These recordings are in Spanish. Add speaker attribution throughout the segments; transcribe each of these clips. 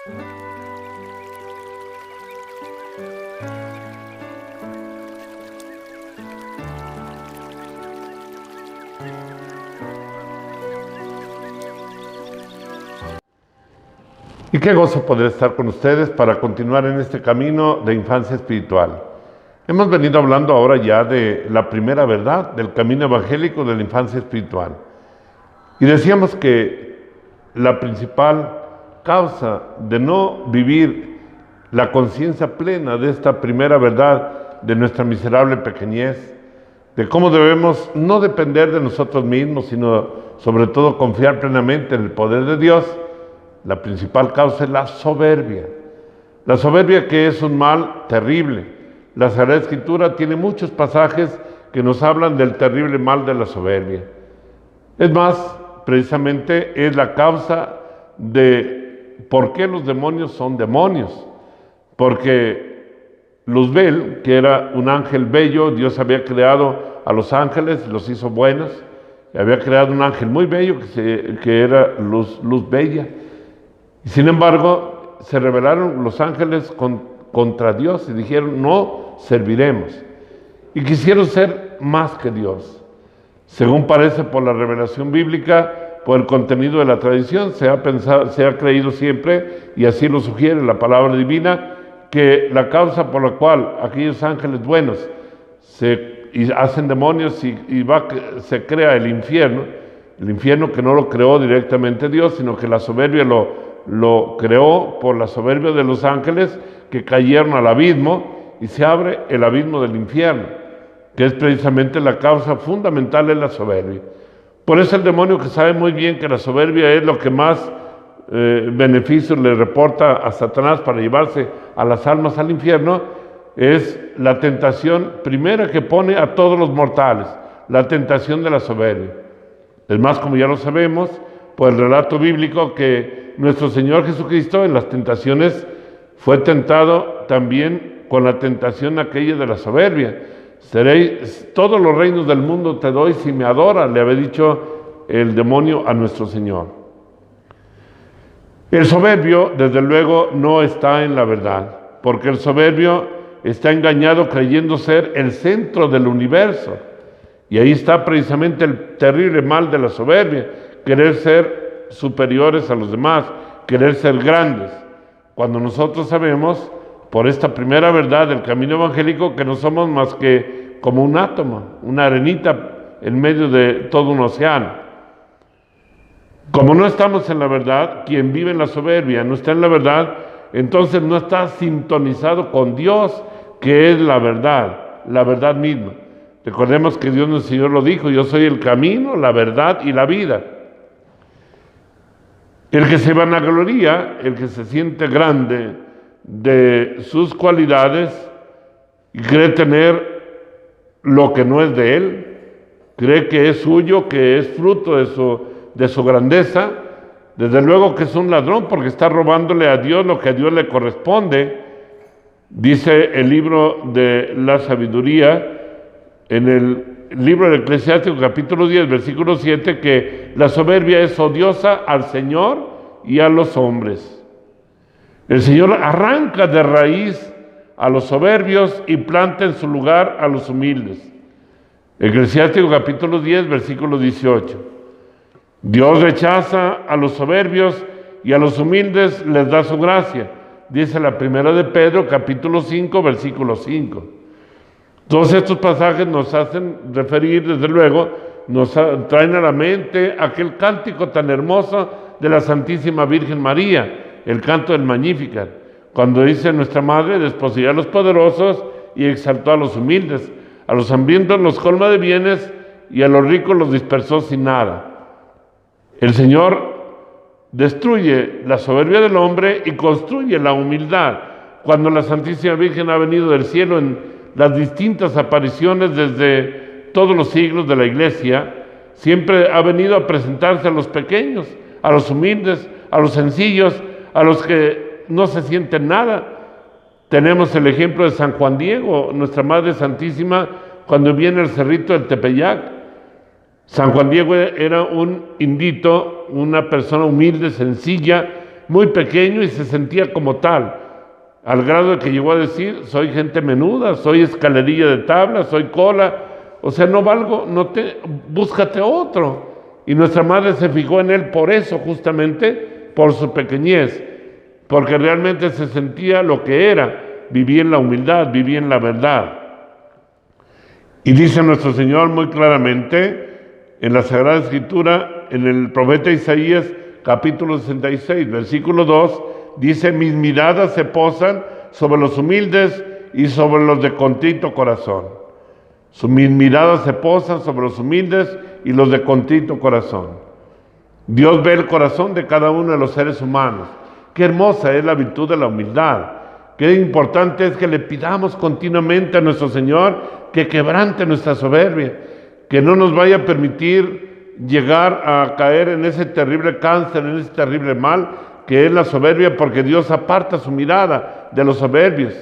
Speaker 1: Y qué gozo poder estar con ustedes para continuar en este camino de infancia espiritual. Hemos venido hablando ahora ya de la primera verdad del camino evangélico de la infancia espiritual. Y decíamos que la principal causa de no vivir la conciencia plena de esta primera verdad de nuestra miserable pequeñez, de cómo debemos no depender de nosotros mismos, sino sobre todo confiar plenamente en el poder de Dios, la principal causa es la soberbia. La soberbia, que es un mal terrible. La Sagrada Escritura tiene muchos pasajes que nos hablan del terrible mal de la soberbia. Es más, precisamente es la causa de por qué los demonios son demonios. Porque Luzbel, que era un ángel bello, Dios había creado a los ángeles, los hizo buenos, y había creado un ángel muy bello que era luz bella. Y sin embargo, se rebelaron los ángeles contra Dios y dijeron, no serviremos. Y quisieron ser más que Dios. Según parece por la revelación bíblica, por el contenido de la tradición, se ha creído siempre, y así lo sugiere la palabra divina, que la causa por la cual aquellos ángeles buenos hacen demonios y se crea el infierno que no lo creó directamente Dios, sino que la soberbia lo creó por la soberbia de los ángeles que cayeron al abismo, y se abre el abismo del infierno, que es precisamente la causa fundamental de la soberbia. Por eso el demonio, que sabe muy bien que la soberbia es lo que más beneficios le reporta a Satanás para llevarse a las almas al infierno, es la tentación primera que pone a todos los mortales, la tentación de la soberbia. Es más, como ya lo sabemos, por el relato bíblico, que nuestro Señor Jesucristo en las tentaciones fue tentado también con la tentación aquella de la soberbia. Todos los reinos del mundo te doy si me adoras, le había dicho el demonio a nuestro Señor. El soberbio, desde luego, no está en la verdad, porque el soberbio está engañado creyendo ser el centro del universo. Y ahí está precisamente el terrible mal de la soberbia, querer ser superiores a los demás, querer ser grandes, cuando nosotros sabemos, por esta primera verdad del camino evangélico, que no somos más que como un átomo, una arenita en medio de todo un océano. Como no estamos en la verdad, quien vive en la soberbia no está en la verdad, entonces no está sintonizado con Dios, que es la verdad misma. Recordemos que Dios nuestro Señor lo dijo: yo soy el camino, la verdad y la vida. El que se vanagloria, el que se siente grande de sus cualidades y cree tener lo que no es de él, cree que es suyo, que es fruto de su grandeza, desde luego que es un ladrón, porque está robándole a Dios lo que a Dios le corresponde. Dice el libro de la sabiduría, en el libro del Eclesiástico, capítulo 10, versículo 7, que la soberbia es odiosa al Señor y a los hombres. El Señor arranca de raíz a los soberbios y planta en su lugar a los humildes. Eclesiástico, capítulo 10, versículo 18. Dios rechaza a los soberbios y a los humildes les da su gracia. Dice la primera de Pedro, capítulo 5, versículo 5. Todos estos pasajes nos hacen referir, desde luego, nos traen a la mente aquel cántico tan hermoso de la Santísima Virgen María, el canto del Magnificat, cuando dice: nuestra Madre desposeyó a los poderosos y exaltó a los humildes, a los hambrientos los colma de bienes y a los ricos los dispersó sin nada. El Señor destruye la soberbia del hombre y construye la humildad. Cuando la Santísima Virgen ha venido del cielo en las distintas apariciones desde todos los siglos de la Iglesia, siempre ha venido a presentarse a los pequeños, a los humildes, a los sencillos, a los que no se sienten nada. Tenemos el ejemplo de San Juan Diego, nuestra Madre Santísima, cuando viene el cerrito del Tepeyac. San Juan Diego era un indito, una persona humilde, sencilla, muy pequeño y se sentía como tal, al grado de que llegó a decir, soy gente menuda, soy escalerilla de tabla, soy cola, o sea, no valgo, búscate otro. Y nuestra madre se fijó en él por eso, justamente, por su pequeñez, porque realmente se sentía lo que era, vivía en la humildad, vivía en la verdad. Y dice nuestro Señor muy claramente en la Sagrada Escritura, en el profeta Isaías, capítulo 66, versículo 2, dice, mis miradas se posan sobre los humildes y sobre los de contrito corazón. Mis miradas se posan sobre los humildes y los de contrito corazón. Dios ve el corazón de cada uno de los seres humanos. Qué hermosa es la virtud de la humildad. Qué importante es que le pidamos continuamente a nuestro Señor que quebrante nuestra soberbia, que no nos vaya a permitir llegar a caer en ese terrible cáncer, en ese terrible mal, que es la soberbia, porque Dios aparta su mirada de los soberbios.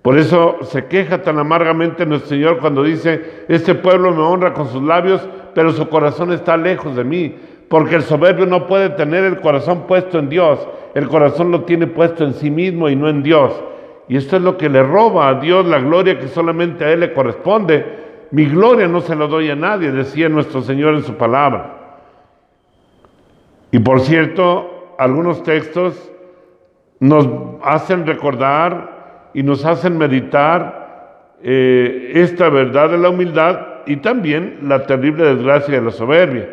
Speaker 1: Por eso se queja tan amargamente nuestro Señor cuando dice, este pueblo me honra con sus labios, pero su corazón está lejos de mí, porque el soberbio no puede tener el corazón puesto en Dios, el corazón lo tiene puesto en sí mismo y no en Dios. Y esto es lo que le roba a Dios la gloria que solamente a Él le corresponde. Mi gloria no se la doy a nadie, decía nuestro Señor en su palabra. Y por cierto, algunos textos nos hacen recordar y nos hacen meditar esta verdad de la humildad y también la terrible desgracia de la soberbia.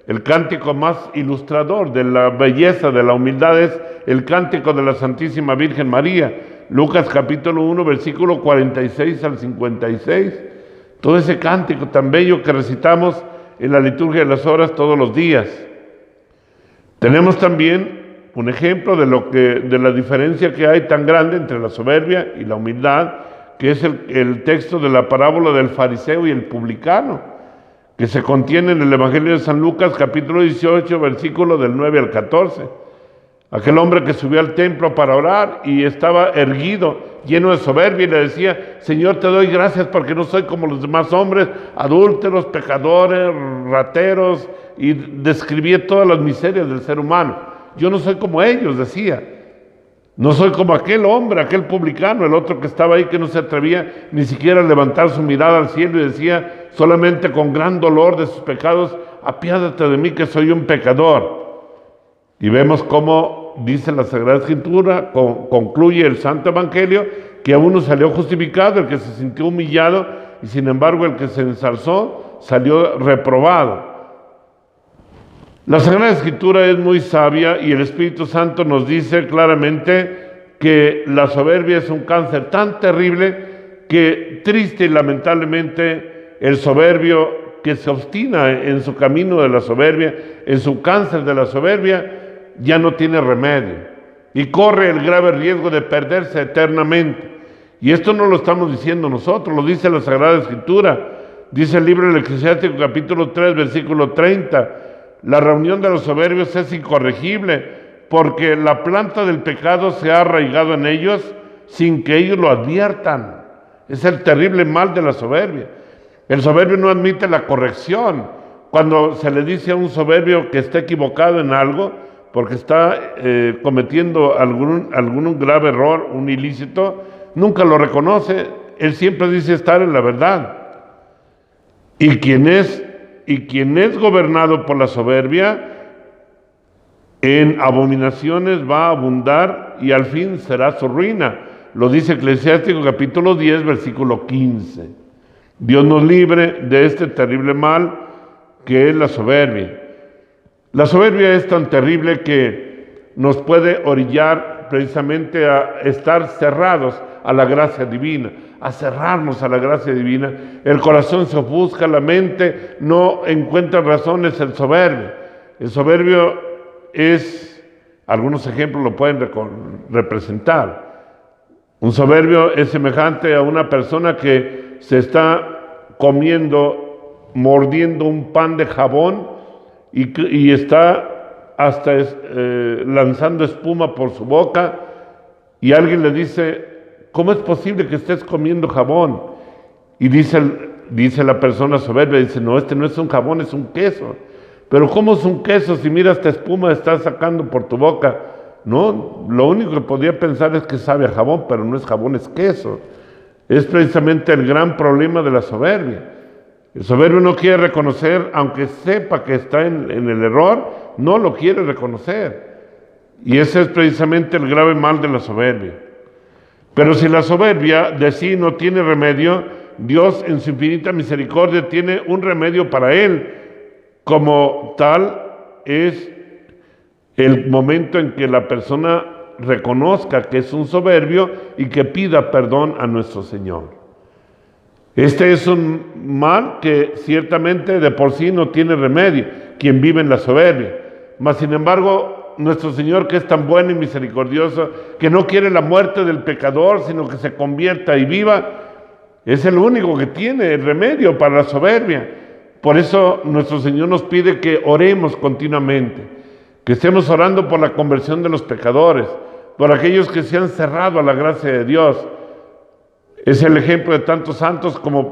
Speaker 1: El cántico más ilustrador de la belleza de la humildad es el cántico de la Santísima Virgen María, Lucas capítulo 1, versículo 46 al 56. Todo ese cántico tan bello que recitamos en la liturgia de las horas todos los días. Tenemos también un ejemplo de la diferencia que hay tan grande entre la soberbia y la humildad, que es el texto de la parábola del fariseo y el publicano, que se contiene en el Evangelio de San Lucas, capítulo 18, versículo del 9 al 14. Aquel hombre que subió al templo para orar y estaba erguido, lleno de soberbia, y le decía, Señor, te doy gracias porque no soy como los demás hombres, adúlteros, pecadores, rateros, y describía todas las miserias del ser humano. Yo no soy como ellos, decía. No soy como aquel hombre, aquel publicano, el otro que estaba ahí que no se atrevía ni siquiera a levantar su mirada al cielo y decía solamente con gran dolor de sus pecados, apiádate de mí que soy un pecador. Y vemos cómo dice la Sagrada Escritura, concluye el Santo Evangelio, que a uno salió justificado, el que se sintió humillado, y sin embargo el que se ensalzó salió reprobado. La Sagrada Escritura es muy sabia y el Espíritu Santo nos dice claramente que la soberbia es un cáncer tan terrible que triste y lamentablemente el soberbio que se obstina en su camino de la soberbia, en su cáncer de la soberbia, ya no tiene remedio y corre el grave riesgo de perderse eternamente. Y esto no lo estamos diciendo nosotros, lo dice la Sagrada Escritura. Dice el libro del Eclesiástico capítulo 3, versículo 30, la reunión de los soberbios es incorregible, porque la planta del pecado se ha arraigado en ellos sin que ellos lo adviertan. Es el terrible mal de la soberbia. El soberbio no admite la corrección. Cuando se le dice a un soberbio que está equivocado en algo, porque está cometiendo algún grave error, un ilícito, nunca lo reconoce. Él siempre dice estar en la verdad. Y quien es gobernado por la soberbia, en abominaciones va a abundar y al fin será su ruina. Lo dice Eclesiástico capítulo 10, versículo 15. Dios nos libre de este terrible mal que es la soberbia. La soberbia es tan terrible que nos puede orillar precisamente a estar cerrados a la gracia divina, a cerrarnos a la gracia divina. El corazón se ofusca, la mente no encuentra razones, el soberbio. El soberbio es, algunos ejemplos lo pueden representar. Un soberbio es semejante a una persona que se está mordiendo un pan de jabón y está hasta lanzando espuma por su boca, y alguien le dice, ¿cómo es posible que estés comiendo jabón? Y dice la persona soberbia, dice, no, este no es un jabón, es un queso. Pero ¿cómo es un queso si mira esta espuma estás sacando por tu boca? No, lo único que podría pensar es que sabe a jabón, pero no es jabón, es queso. Es precisamente el gran problema de la soberbia. El soberbio no quiere reconocer, aunque sepa que está en el error, no lo quiere reconocer. Y ese es precisamente el grave mal de la soberbia. Pero si la soberbia de sí no tiene remedio, Dios en su infinita misericordia tiene un remedio para él. Como tal es el momento en que la persona reconozca que es un soberbio y que pida perdón a nuestro Señor. Este es un mal que ciertamente de por sí no tiene remedio, quien vive en la soberbia. Mas sin embargo, nuestro Señor, que es tan bueno y misericordioso, que no quiere la muerte del pecador, sino que se convierta y viva, es el único que tiene el remedio para la soberbia. Por eso nuestro Señor nos pide que oremos continuamente, que estemos orando por la conversión de los pecadores, por aquellos que se han cerrado a la gracia de Dios. Es el ejemplo de tantos santos como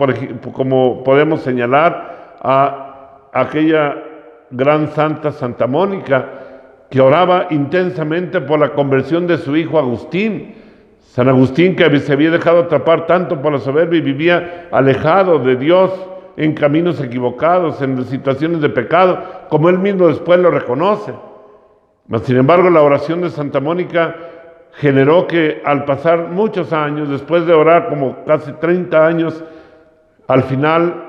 Speaker 1: podemos señalar a aquella gran santa Santa Mónica, que oraba intensamente por la conversión de su hijo Agustín. San Agustín, que se había dejado atrapar tanto por la soberbia y vivía alejado de Dios en caminos equivocados, en situaciones de pecado, como él mismo después lo reconoce. Mas, sin embargo, la oración de Santa Mónica generó que al pasar muchos años, después de orar como casi 30 años, al final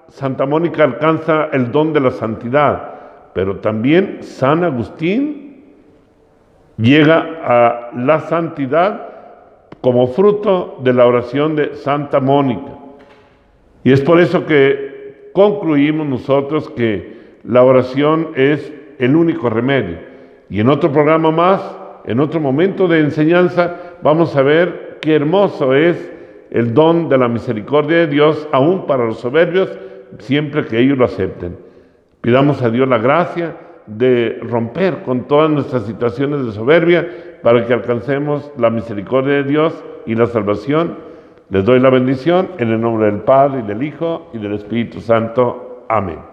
Speaker 1: Santa Mónica alcanza el don de la santidad, pero también San Agustín llega a la santidad como fruto de la oración de Santa Mónica. Y es por eso que concluimos nosotros que la oración es el único remedio. Y en otro programa más, en otro momento de enseñanza, vamos a ver qué hermoso es el don de la misericordia de Dios, aún para los soberbios, siempre que ellos lo acepten. Pidamos a Dios la gracia de romper con todas nuestras situaciones de soberbia para que alcancemos la misericordia de Dios y la salvación. Les doy la bendición en el nombre del Padre, y del Hijo, y del Espíritu Santo. Amén.